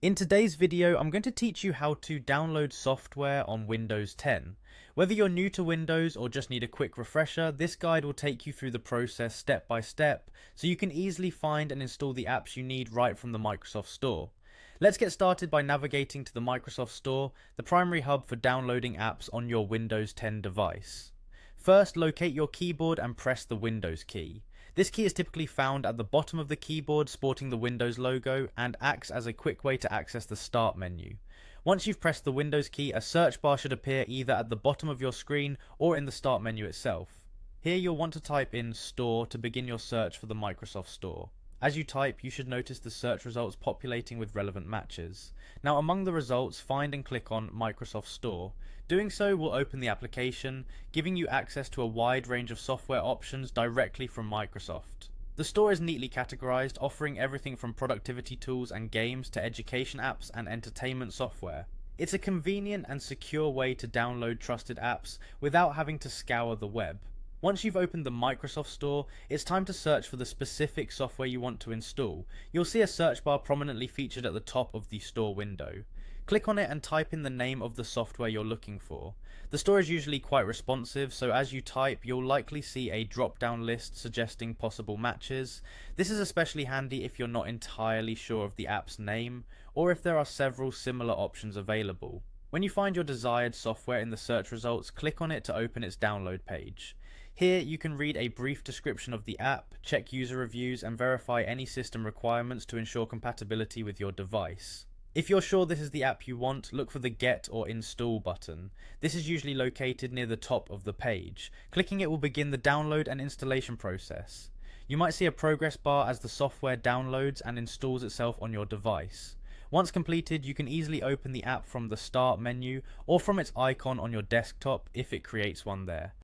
In today's video, I'm going to teach you how to download software on Windows 10. Whether you're new to Windows or just need a quick refresher, this guide will take you through the process step by step so you can easily find and install the apps you need right from the Microsoft Store. Let's get started by navigating to the Microsoft Store, the primary hub for downloading apps on your Windows 10 device. First, locate your keyboard and press the Windows key. This key is typically found at the bottom of the keyboard sporting the Windows logo and acts as a quick way to access the Start menu. Once you've pressed the Windows key, a search bar should appear either at the bottom of your screen or in the Start menu itself. Here you'll want to type in Store to begin your search for the Microsoft Store. As you type, you should notice the search results populating with relevant matches. Now, among the results, find and click on Microsoft Store. Doing so will open the application, giving you access to a wide range of software options directly from Microsoft. The store is neatly categorized, offering everything from productivity tools and games to education apps and entertainment software. It's a convenient and secure way to download trusted apps without having to scour the web. Once you've opened the Microsoft Store, it's time to search for the specific software you want to install. You'll see a search bar prominently featured at the top of the store window. Click on it and type in the name of the software you're looking for. The store is usually quite responsive, so as you type, you'll likely see a drop-down list suggesting possible matches. This is especially handy if you're not entirely sure of the app's name, or if there are several similar options available. When you find your desired software in the search results, click on it to open its download page. Here you can read a brief description of the app, check user reviews, and verify any system requirements to ensure compatibility with your device. If you're sure this is the app you want, look for the Get or Install button. This is usually located near the top of the page. Clicking it will begin the download and installation process. You might see a progress bar as the software downloads and installs itself on your device. Once completed, you can easily open the app from the Start menu or from its icon on your desktop if it creates one there.